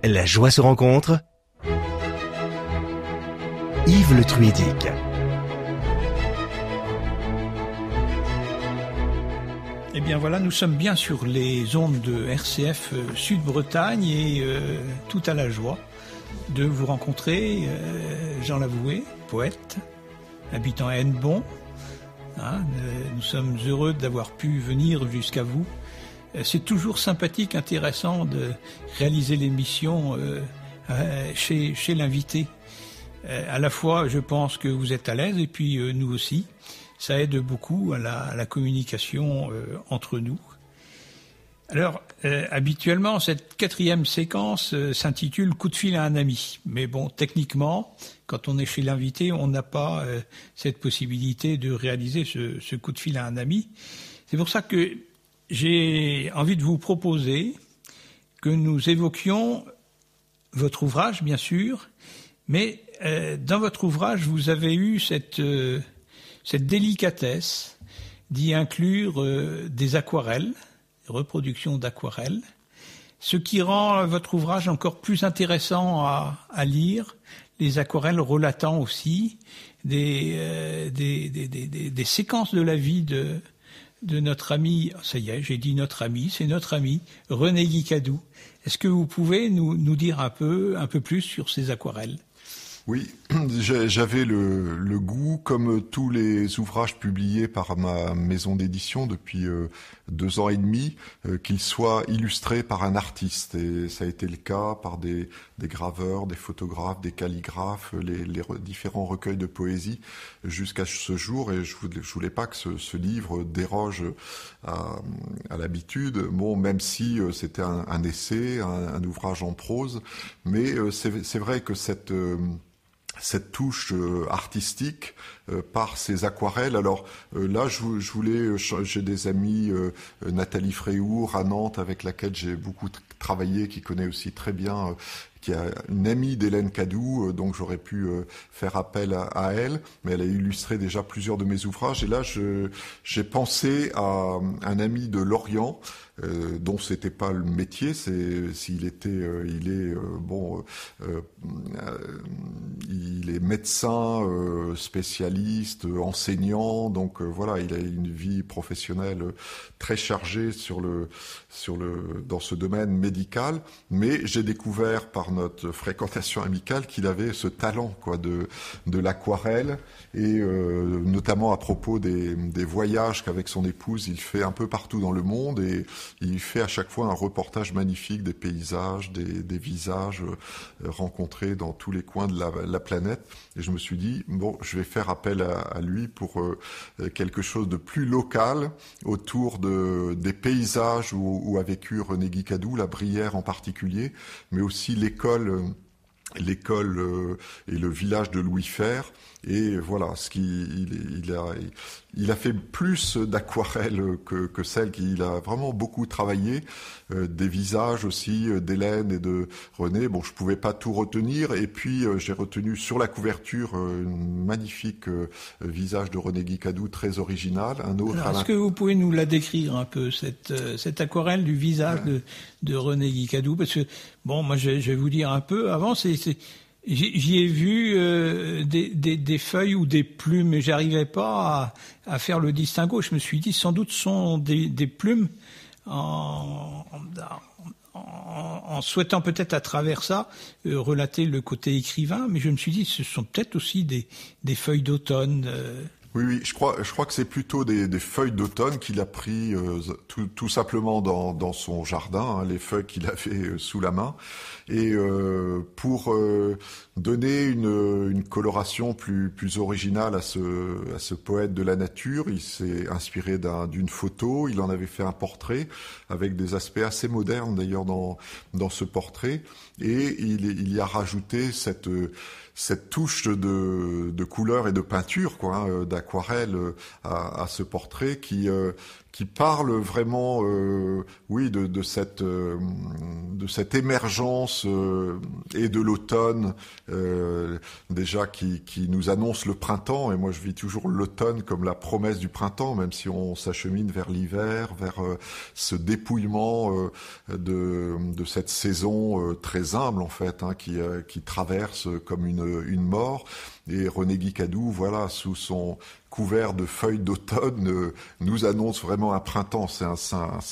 La joie se rencontre. Yves Le Truédic. Eh bien voilà, nous sommes bien sur les ondes de RCF Sud-Bretagne et tout à la joie de vous rencontrer, Jean Lavoué, poète, habitant à Hennebont. Nous sommes heureux d'avoir pu venir jusqu'à vous. C'est toujours sympathique, intéressant de réaliser l'émission chez l'invité. À la fois, je pense que vous êtes à l'aise et puis nous aussi. Ça aide beaucoup à la communication entre nous. Alors, habituellement, cette quatrième séquence s'intitule « Coup de fil à un ami ». Mais bon, techniquement, quand on est chez l'invité, on n'a pas cette possibilité de réaliser ce coup de fil à un ami. C'est pour ça que j'ai envie de vous proposer que nous évoquions votre ouvrage, bien sûr, mais dans votre ouvrage, vous avez eu cette délicatesse d'y inclure des aquarelles, des reproductions d'aquarelles, ce qui rend votre ouvrage encore plus intéressant à lire, les aquarelles relatant aussi des séquences de la vie de notre ami, ça y est, j'ai dit notre ami, c'est notre ami, René Guicadou. Est-ce que vous pouvez nous dire un peu plus sur ces aquarelles ? Oui, j'avais le goût, comme tous les ouvrages publiés par ma maison d'édition depuis 2 ans et demi, qu'ils soient illustrés par un artiste. Et ça a été le cas par des graveurs, des photographes, des calligraphes, les différents recueils de poésie jusqu'à ce jour. Et je voulais pas que ce livre déroge à l'habitude. Bon, même si c'était un essai, un ouvrage en prose, mais c'est vrai que cette touche artistique par ces aquarelles. Alors là, je voulais, j'ai des amis, Nathalie Fréhour à Nantes, avec laquelle j'ai beaucoup travaillé, qui connaît aussi très bien, qui est une amie d'Hélène Cadou, donc j'aurais pu faire appel à elle, mais elle a illustré déjà plusieurs de mes ouvrages. Et là, j'ai pensé à un ami de Lorient, dont c'était pas le métier, il est médecin, spécialiste, enseignant, donc voilà, il a une vie professionnelle très chargée dans ce domaine médical, mais j'ai découvert par notre fréquentation amicale qu'il avait ce talent de l'aquarelle, et notamment à propos des voyages qu'avec son épouse il fait un peu partout dans le monde, et il fait à chaque fois un reportage magnifique des paysages, des visages rencontrés dans tous les coins de la planète. Et je me suis dit, bon, je vais faire appel à lui pour quelque chose de plus local autour des paysages où a vécu René Guicadou, la Brière en particulier, mais aussi l'école et le village de Louis Fer. Et voilà, il a fait plus d'aquarelles que celles qu'il a vraiment beaucoup travaillé, des visages aussi d'Hélène et de René. Bon, je pouvais pas tout retenir, et puis j'ai retenu sur la couverture un magnifique visage de René Guicadou, très original. Un autre. Alors, est-ce que vous pouvez nous la décrire un peu, cette aquarelle du visage de René Guicadou? Parce que bon, moi je vais vous dire un peu. Avant, j'y ai vu des feuilles ou des plumes, mais j'arrivais pas à faire le distinguo. Je me suis dit, sans doute sont des plumes, en souhaitant peut-être à travers ça relater le côté écrivain, mais je me suis dit, ce sont peut-être aussi des feuilles d'automne. Oui, je crois que c'est plutôt des feuilles d'automne qu'il a pris tout simplement dans son jardin, les feuilles qu'il avait sous la main, et pour donner une coloration plus originale à ce poète de la nature, il s'est inspiré d'une photo. Il en avait fait un portrait avec des aspects assez modernes d'ailleurs dans ce portrait, et il y a rajouté cette touche de couleur et de peinture, d'aquarelle à ce portrait qui qui parle vraiment, oui, de cette émergence et de l'automne déjà qui nous annonce le printemps. Et moi, je vis toujours l'automne comme la promesse du printemps, même si on s'achemine vers l'hiver, vers ce dépouillement de cette saison très humble en fait, qui traverse comme une mort. Et René Guicadou, voilà, sous son couvert de feuilles d'automne, nous annonce vraiment un printemps. C'est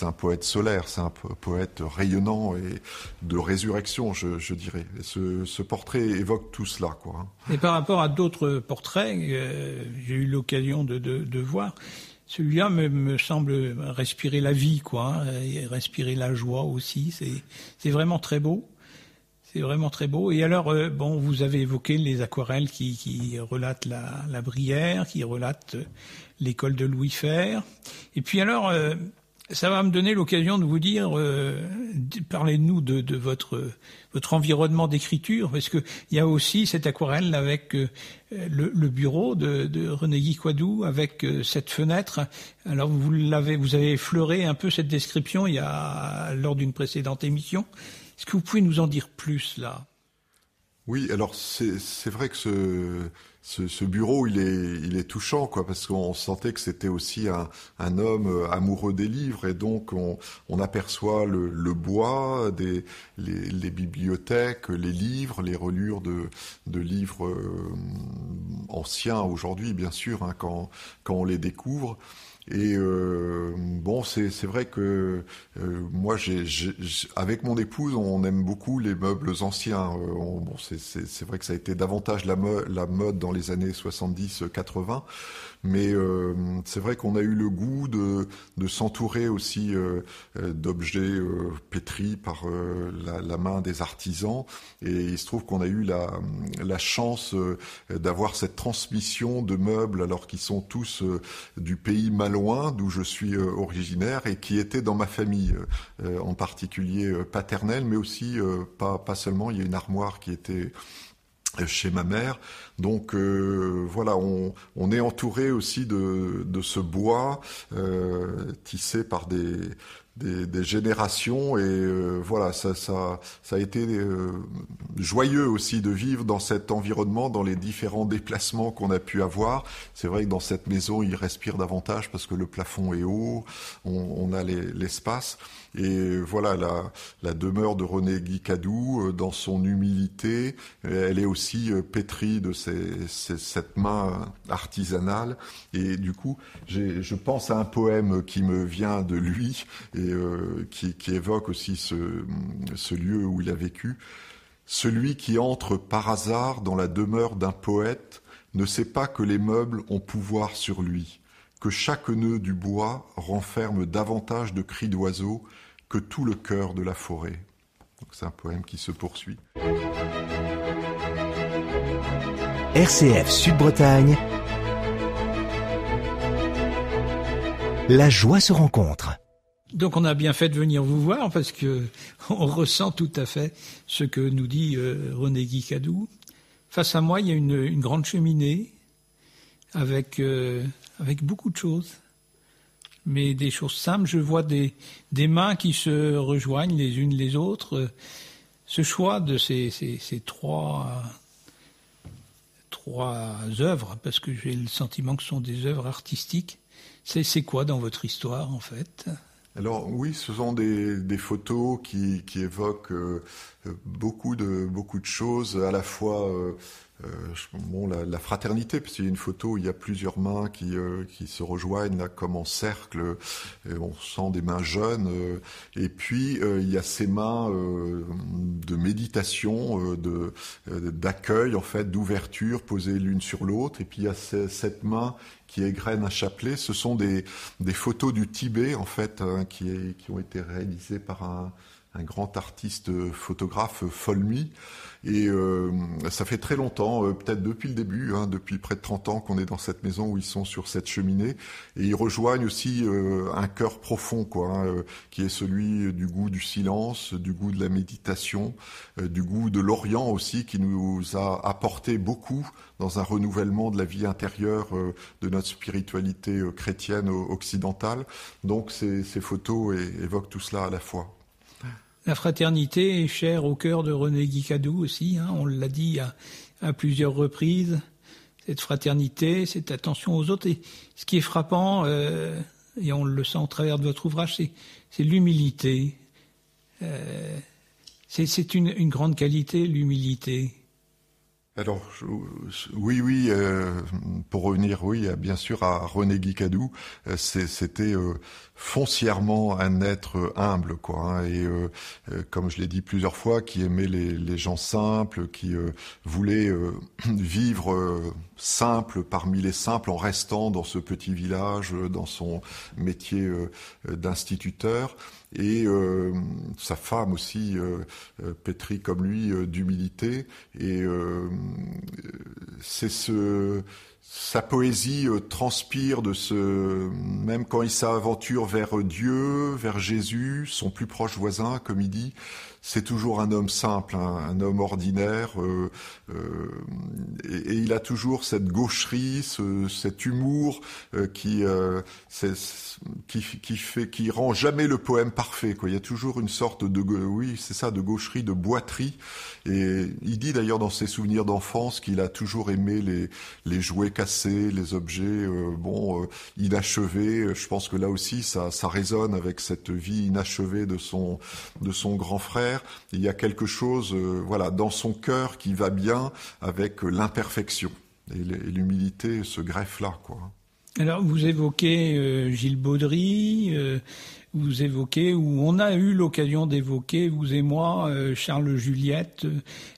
un poète solaire, c'est un poète rayonnant et de résurrection, je dirais. Et ce portrait évoque tout cela, quoi. Et par rapport à d'autres portraits, j'ai eu l'occasion de voir. Celui-là me semble respirer la vie, quoi, et respirer la joie aussi. C'est vraiment très beau. C'est vraiment très beau. Et alors, vous avez évoqué les aquarelles qui relatent la Brière, qui relatent l'école de Louis Fer. Et puis alors, ça va me donner l'occasion de vous dire, parlez-nous de votre environnement d'écriture, parce que il y a aussi cette aquarelle avec le bureau de René Guicadou, avec cette fenêtre. Alors vous avez effleuré un peu cette description lors d'une précédente émission. Est-ce que vous pouvez nous en dire plus, là? Oui, alors c'est vrai que ce bureau, il est touchant, quoi, parce qu'on sentait que c'était aussi un homme amoureux des livres, et donc on aperçoit le bois, les bibliothèques, les livres, les reliures de livres anciens aujourd'hui, bien sûr, quand on les découvre. Et c'est vrai que moi, avec mon épouse, on aime beaucoup les meubles anciens. C'est vrai que ça a été davantage la mode dans les années 70-80, mais c'est vrai qu'on a eu le goût de s'entourer aussi d'objets pétris par la main des artisans. Et il se trouve qu'on a eu la chance d'avoir cette transmission de meubles, alors qu'ils sont tous du pays malouin, d'où je suis originaire, et qui étaient dans ma famille, en particulier paternelle, mais aussi pas seulement. Il y a une armoire qui était chez ma mère. Donc voilà, on est entouré aussi de ce bois tissé par des générations, et voilà, ça a été joyeux aussi de vivre dans cet environnement, dans les différents déplacements qu'on a pu avoir. C'est vrai que dans cette maison, il respire davantage parce que le plafond est haut, on a l'espace. Et voilà, la demeure de René Guicadou, dans son humilité, elle est aussi pétrie de cette main artisanale. Et du coup, je pense à un poème qui me vient de lui, et qui évoque aussi ce lieu où il a vécu. Celui qui entre par hasard dans la demeure d'un poète ne sait pas que les meubles ont pouvoir sur lui, que chaque nœud du bois renferme davantage de cris d'oiseaux que tout le cœur de la forêt. Donc c'est un poème qui se poursuit. RCF Sud-Bretagne, la joie se rencontre. Donc on a bien fait de venir vous voir, parce que on ressent tout à fait ce que nous dit René Guicadou. Face à moi, il y a une grande cheminée avec beaucoup de choses, mais des choses simples. Je vois des mains qui se rejoignent les unes les autres. Ce choix de ces trois œuvres, parce que j'ai le sentiment que ce sont des œuvres artistiques, c'est quoi dans votre histoire, en fait ? Alors oui, ce sont des photos qui évoquent beaucoup de choses, à la fois la fraternité, parce qu'il y a une où il y a plusieurs mains qui se rejoignent là comme en cercle, et on sent des mains jeunes, et puis il y a ces mains de méditation, d'accueil en fait, d'ouverture posées l'une sur l'autre, et puis il y a cette main qui égrène un chapelet. Ce sont des photos du Tibet en fait, qui ont été réalisées par un grand artiste photographe, Folmy. Et ça fait très longtemps temps, peut-être depuis le début, depuis près de 30 ans qu'on est dans cette maison où ils sont sur cette cheminée. Et ils rejoignent aussi un cœur profond, qui est celui du goût du silence, du goût de la méditation, du goût de l'Orient aussi, qui nous a apporté beaucoup dans un renouvellement de la vie intérieure de notre spiritualité chrétienne occidentale. Donc ces photos évoquent tout cela à la fois. La fraternité est chère au cœur de René Guicadou aussi, on l'a dit à plusieurs reprises. Cette fraternité, cette attention aux autres. Et ce qui est frappant, et on le sent au travers de votre ouvrage, c'est l'humilité. C'est une grande qualité, l'humilité. Alors oui, pour revenir, bien sûr à René Guicadou, c'était foncièrement un être humble, et comme je l'ai dit plusieurs fois, qui aimait les gens simples, qui voulait vivre simple parmi les simples en restant dans ce petit village, dans son métier d'instituteur. Et sa femme aussi, pétrie comme lui d'humilité, et sa poésie transpire même quand il s'aventure vers Dieu, vers Jésus, son plus proche voisin, comme il dit, c'est toujours un homme simple, un homme ordinaire, et il a toujours cette gaucherie, cet humour qui rend jamais le poème parfait, Il y a toujours une sorte de gaucherie, de boiterie. Et il dit d'ailleurs dans ses souvenirs d'enfance qu'il a toujours aimé les jouets cassés, les objets inachevés. Je pense que là aussi ça résonne avec cette vie inachevée de son grand frère. Il y a quelque chose dans son cœur qui va bien avec l'imperfection. Et l'humilité se greffe là, Alors, vous évoquez Gilles Baudry, vous évoquez, ou on a eu l'occasion d'évoquer, vous et moi, Charles Juliette.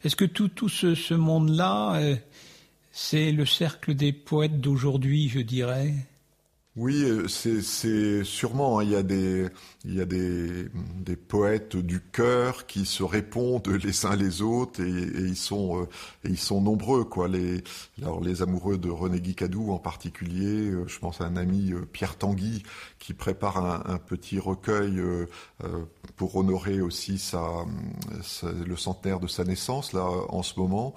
Est-ce que tout ce monde-là, c'est le cercle des poètes d'aujourd'hui, je dirais ? Oui, c'est sûrement, il y a des poètes du cœur qui se répondent les uns les autres, et ils sont nombreux, les amoureux de René Guicadou en particulier. Je pense à un ami, Pierre Tanguy, qui prépare un petit recueil pour honorer aussi le centenaire de sa naissance là en ce moment,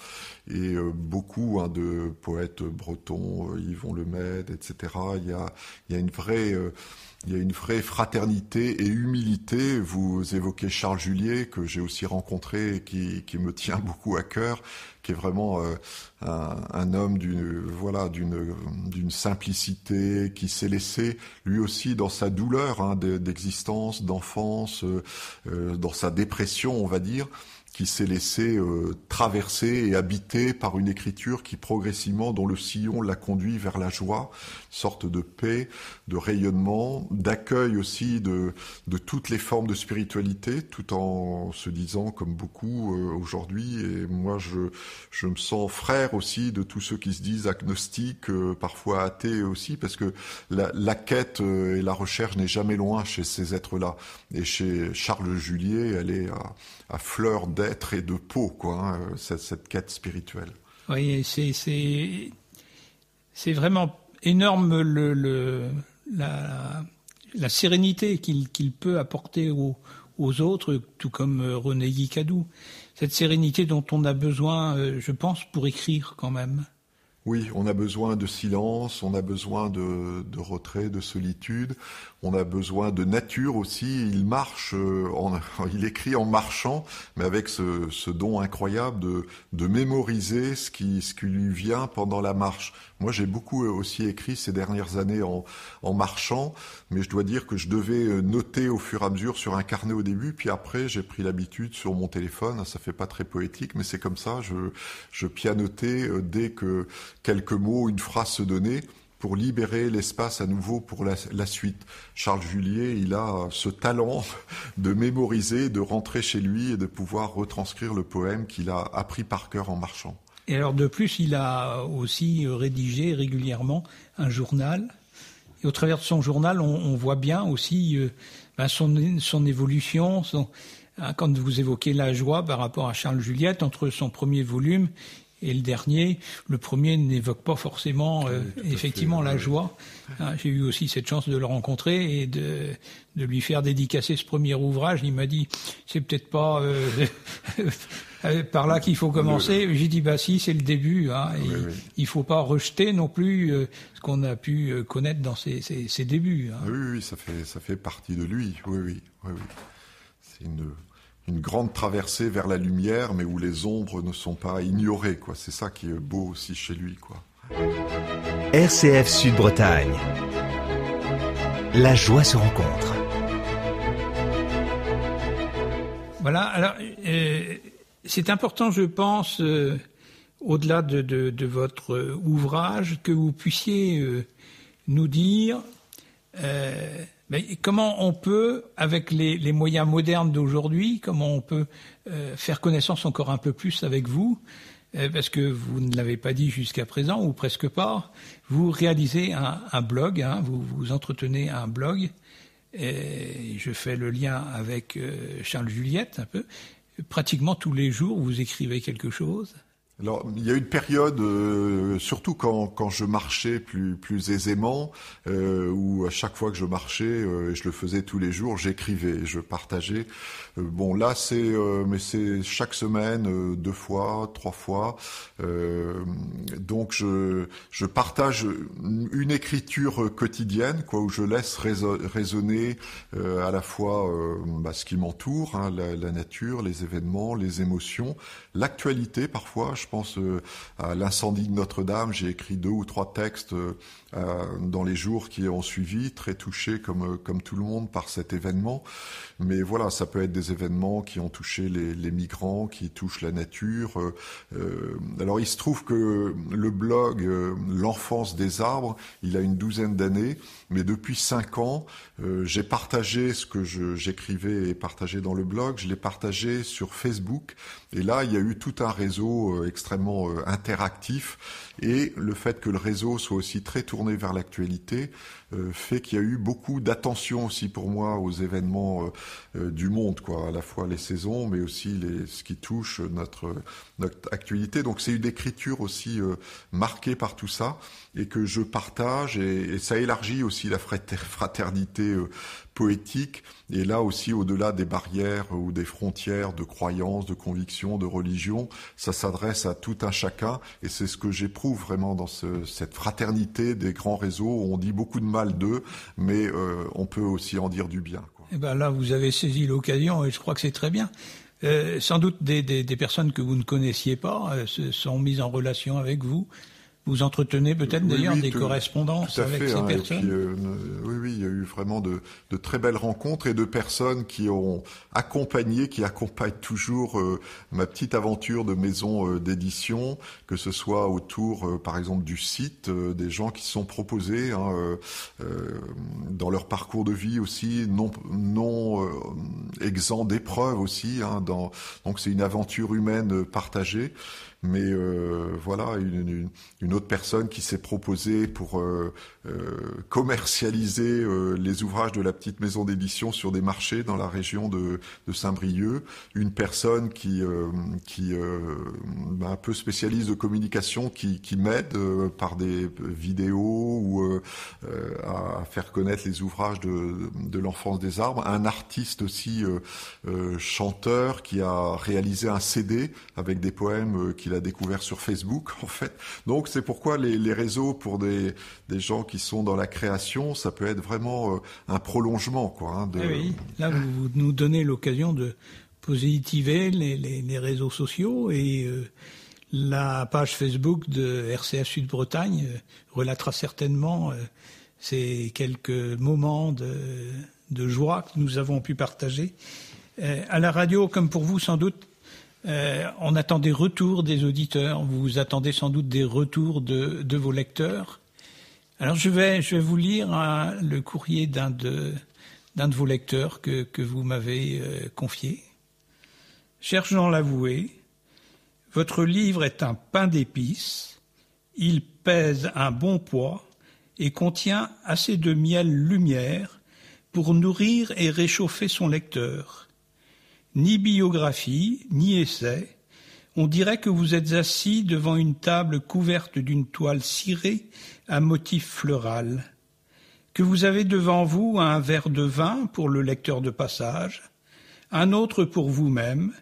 et beaucoup de poètes bretons, Yvon Lemaitre, etc. Il y a une vraie fraternité et humilité. Vous évoquez Charles Juliet, que j'ai aussi rencontré et qui me tient beaucoup à cœur, qui est vraiment un homme d'une simplicité, qui s'est laissé lui aussi dans sa douleur d'existence, d'enfance, dans sa dépression, on va dire, qui s'est laissé traverser et habiter par une écriture qui progressivement, dont le sillon l'a conduit vers la joie, sorte de paix, de rayonnement, d'accueil aussi de toutes les formes de spiritualité, tout en se disant, comme beaucoup aujourd'hui, et moi je me sens frère aussi de tous ceux qui se disent agnostiques, parfois athées aussi, parce que la quête et la recherche n'est jamais loin chez ces êtres-là. Et chez Charles Juliet, elle est à fleur d'être et de peau, cette quête spirituelle. Oui, c'est vraiment énorme la sérénité qu'il peut apporter aux autres, tout comme René Guicadou. Cette sérénité dont on a besoin, je pense, pour écrire quand même. Oui, on a besoin de silence, on a besoin de retrait, de solitude, on a besoin de nature aussi. Il marche, il écrit en marchant, mais avec ce don incroyable de mémoriser ce qui lui vient pendant la marche. Moi, j'ai beaucoup aussi écrit ces dernières années en marchant, mais je dois dire que je devais noter au fur et à mesure sur un carnet au début, puis après j'ai pris l'habitude sur mon téléphone. Ça fait pas très poétique, mais c'est comme ça. Je pianotais dès que quelques mots, une phrase se donnait, pour libérer l'espace à nouveau pour la suite. Charles Juliet, il a ce talent de mémoriser, de rentrer chez lui et de pouvoir retranscrire le poème qu'il a appris par cœur en marchant. Et alors de plus, il a aussi rédigé régulièrement un journal. Et au travers de son journal, on voit bien aussi son évolution. Quand vous évoquez la joie par rapport à Charles Juliette, entre son premier volume et le dernier. Le premier n'évoque pas forcément effectivement la joie. J'ai eu aussi cette chance de le rencontrer et de lui faire dédicacer ce premier ouvrage. Il m'a dit, c'est peut-être pas par là qu'il faut commencer. J'ai dit, si, c'est le début. Il faut pas rejeter non plus ce qu'on a pu connaître dans ses débuts. Oui, ça fait partie de lui. Oui. C'est une grande traversée vers la lumière, mais où les ombres ne sont pas ignorées, quoi. C'est ça qui est beau aussi chez lui, quoi. RCF Sud-Bretagne. La joie se rencontre. Voilà, alors c'est important, je pense, au-delà de votre ouvrage, que vous puissiez nous dire comment on peut, avec les moyens modernes d'aujourd'hui, comment on peut faire connaissance encore un peu plus avec vous, parce que vous ne l'avez pas dit jusqu'à présent, ou presque pas, vous réalisez un blog, vous entretenez un blog, et je fais le lien avec Charles Juliette un peu. Pratiquement tous les jours, vous écrivez quelque chose. Alors, il y a une période, surtout quand je marchais plus aisément, où à chaque fois que je marchais, et je le faisais tous les jours, j'écrivais, je partageais. Là, mais c'est chaque semaine, 2 fois, 3 fois. Donc, je partage une écriture quotidienne, quoi, où je laisse résonner à la fois ce qui m'entoure, la nature, les événements, les émotions, l'actualité parfois. Je pense à l'incendie de Notre-Dame. J'ai écrit 2 ou 3 textes dans les jours qui ont suivi, très touché comme tout le monde par cet événement. Mais voilà, ça peut être des événements qui ont touché les migrants, qui touchent la nature. Alors il se trouve que le blog L'Enfance des arbres, il a une 12aine d'années, mais depuis 5 ans, j'ai partagé ce que j'écrivais et partagé dans le blog, je l'ai partagé sur Facebook. Et là, il y a eu tout un réseau extrêmement interactif. Et le fait que le réseau soit aussi très tourné vers l'actualité fait qu'il y a eu beaucoup d'attention aussi pour moi aux événements du monde, quoi, à la fois les saisons, mais aussi ce qui touche notre actualité. Donc c'est une écriture aussi marquée par tout ça et que je partage et ça élargit aussi la fraternité poétique. Et là aussi, au-delà des barrières ou des frontières de croyances, de convictions, de religion, ça s'adresse à tout un chacun. Et c'est ce que j'éprouve vraiment dans cette fraternité des grands réseaux. On dit beaucoup de mal d'eux, mais on peut aussi en dire du bien, quoi. Et là, vous avez saisi l'occasion et je crois que c'est très bien. Sans doute des personnes que vous ne connaissiez pas se sont mises en relation avec vous. Vous entretenez peut-être d'ailleurs des correspondances avec ces personnes. Et puis, il y a eu vraiment de très belles rencontres et de personnes qui ont accompagné, qui accompagnent toujours ma petite aventure de maison d'édition, que ce soit autour, par exemple, du site, des gens qui se sont proposés dans leur parcours de vie aussi, non exempt d'épreuves aussi. Donc c'est une aventure humaine partagée. Mais voilà, une autre personne qui s'est proposée pour commercialiser les ouvrages de la petite maison d'édition sur des marchés dans la région de Saint-Brieuc. Une personne qui un peu spécialiste de communication qui m'aide par des vidéos ou à faire connaître les ouvrages de l'enfance des arbres. Un artiste aussi chanteur qui a réalisé un CD avec des poèmes qu'il a découvert sur Facebook, en fait. Donc c'est pourquoi les réseaux pour des gens qui sont dans la création, ça peut être vraiment un prolongement, quoi. Oui, là vous nous donnez l'occasion de positiver les réseaux sociaux et la page Facebook de RCF Sud-Bretagne relatera certainement ces quelques moments de joie que nous avons pu partager. À la radio, comme pour vous sans doute, on attend des retours des auditeurs. Vous attendez sans doute des retours de vos lecteurs. Alors je vais vous lire le courrier d'un de vos lecteurs que vous m'avez confié. Cher Jean Lavoué, votre livre est un pain d'épices. Il pèse un bon poids et contient assez de miel-lumière pour nourrir et réchauffer son lecteur. Ni biographie, ni essai, On dirait que vous êtes assis devant une table couverte d'une toile cirée à motif floral, que vous avez devant vous un verre de vin pour le lecteur de passage, un autre pour vous-même,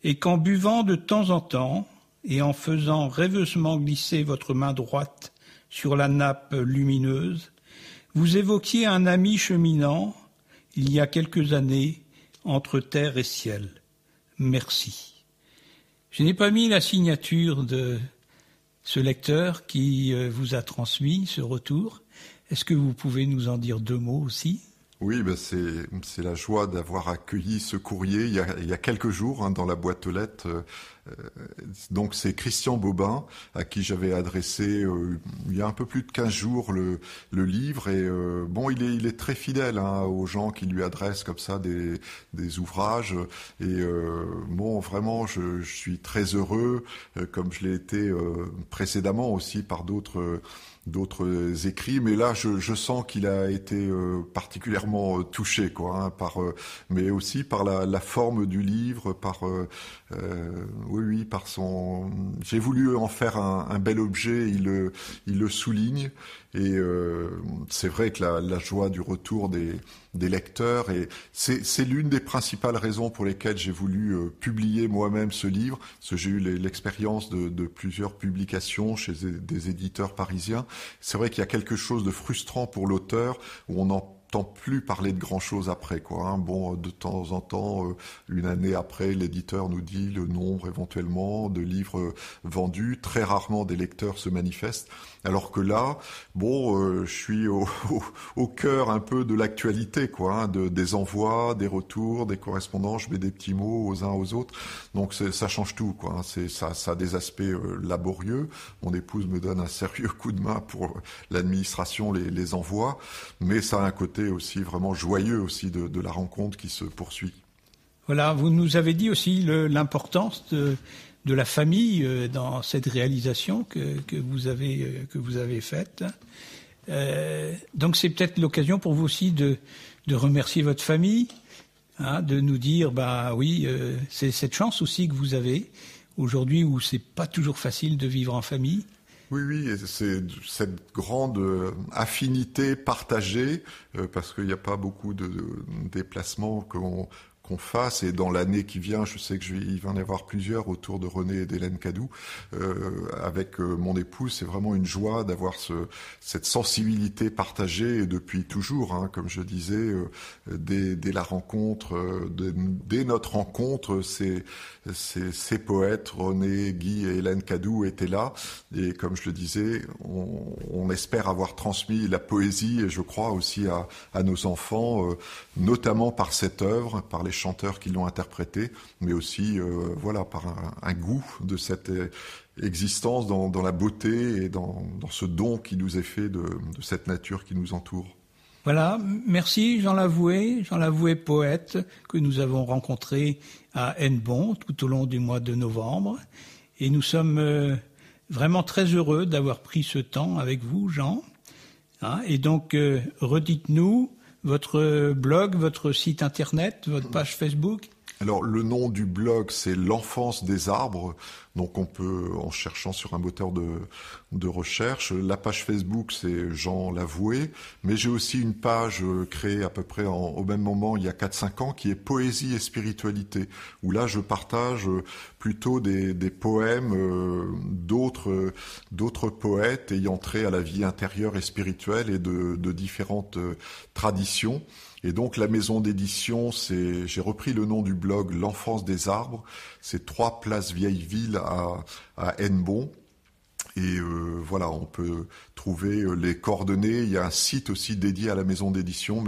et qu'en buvant de temps en temps, et en faisant rêveusement glisser votre main droite sur la nappe lumineuse, vous évoquiez un ami cheminant, il y a quelques années, entre terre et ciel. Merci. Je n'ai pas mis la signature de ce lecteur qui vous a transmis ce retour. Est-ce que vous pouvez nous en dire 2 mots aussi ? Oui, c'est la joie d'avoir accueilli ce courrier il y a quelques jours dans la boîte aux lettres. Donc c'est Christian Bobin à qui j'avais adressé il y a un peu plus de 15 jours le livre et il est très fidèle aux gens qui lui adressent comme ça des ouvrages et vraiment je suis très heureux comme je l'ai été précédemment aussi par d'autres écrits, mais là je sens qu'il a été particulièrement touché mais aussi par la forme du livre, par j'ai voulu en faire un bel objet, il le souligne et c'est vrai que la joie du retour des lecteurs et c'est l'une des principales raisons pour lesquelles j'ai voulu publier moi-même ce livre, parce que j'ai eu l'expérience de plusieurs publications chez des éditeurs parisiens. C'est vrai qu'il y a quelque chose de frustrant pour l'auteur où on n'entend plus parler de grand-chose après, de temps en temps, une année après, l'éditeur nous dit le nombre éventuellement de livres vendus. Très rarement des lecteurs se manifestent. Alors que là, je suis au cœur un peu de l'actualité, des envois, des retours, des correspondances. Je mets des petits mots aux uns aux autres. Donc ça change tout, ça a des aspects laborieux. Mon épouse me donne un sérieux coup de main pour l'administration, les envois, mais ça a un côté aussi vraiment joyeux aussi de la rencontre qui se poursuit. Voilà, vous nous avez dit aussi l'importance de la famille dans cette réalisation que vous avez faite. Donc c'est peut-être l'occasion pour vous aussi de remercier votre famille, de nous dire c'est cette chance aussi que vous avez aujourd'hui où c'est pas toujours facile de vivre en famille. Oui, c'est cette grande affinité partagée, parce qu'il n'y a pas beaucoup de déplacements qu'on fasse, et dans l'année qui vient, je sais il va en y avoir plusieurs autour de René et d'Hélène Cadou, avec mon épouse, c'est vraiment une joie d'avoir cette sensibilité partagée depuis toujours, comme je disais, dès la rencontre, dès notre rencontre, ces poètes, René, Guy et Hélène Cadou étaient là, et comme je le disais, on espère avoir transmis la poésie, et je crois aussi à nos enfants, notamment par cette œuvre, par les chanteurs qui l'ont interprété, mais aussi par un goût de cette existence dans la beauté et dans ce don qui nous est fait de cette nature qui nous entoure. Voilà, merci Jean Lavoué poète, que nous avons rencontré à Hennebont tout au long du mois de novembre. Et nous sommes vraiment très heureux d'avoir pris ce temps avec vous, Jean. Et donc, redites-nous votre blog, votre site internet, votre page Facebook. Alors, le nom du blog, c'est L'Enfance des Arbres. Donc, on peut, en cherchant sur un moteur de recherche, la page Facebook, c'est Jean Lavoué. Mais j'ai aussi une page créée à peu près au même moment, il y a 4-5 ans, qui est Poésie et spiritualité, où là, je partage plutôt des poèmes d'autres poètes ayant trait à la vie intérieure et spirituelle et de différentes traditions. Et donc la maison d'édition, j'ai repris le nom du blog L'Enfance des Arbres, c'est 3 places Vieille-Ville à Hennebont. Et on peut trouver les coordonnées. Il y a un site aussi dédié à la maison d'édition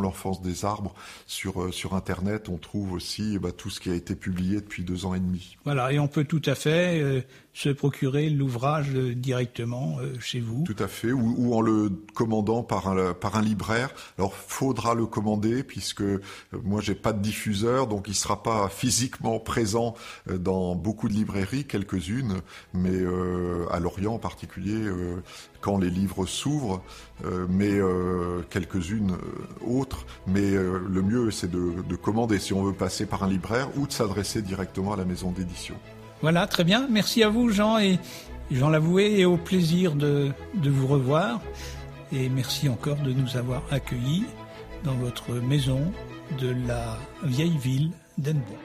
L'Enfance des Arbres. Sur Internet, on trouve aussi tout ce qui a été publié depuis 2 ans et demi. Voilà, et on peut tout à fait se procurer l'ouvrage directement chez vous. Tout à fait, ou en le commandant par un libraire. Alors, faudra le commander puisque moi, j'ai pas de diffuseur, donc il sera pas physiquement présent dans beaucoup de librairies, quelques-unes, mais à Lorient en particulier, quand les livres s'ouvrent, mais quelques-unes autres. Mais le mieux, c'est de commander si on veut passer par un libraire ou de s'adresser directement à la maison d'édition. Voilà, très bien. Merci à vous, Jean et Jean Lavoué, et au plaisir de vous revoir. Et merci encore de nous avoir accueillis dans votre maison de la vieille ville d'Hennebeau.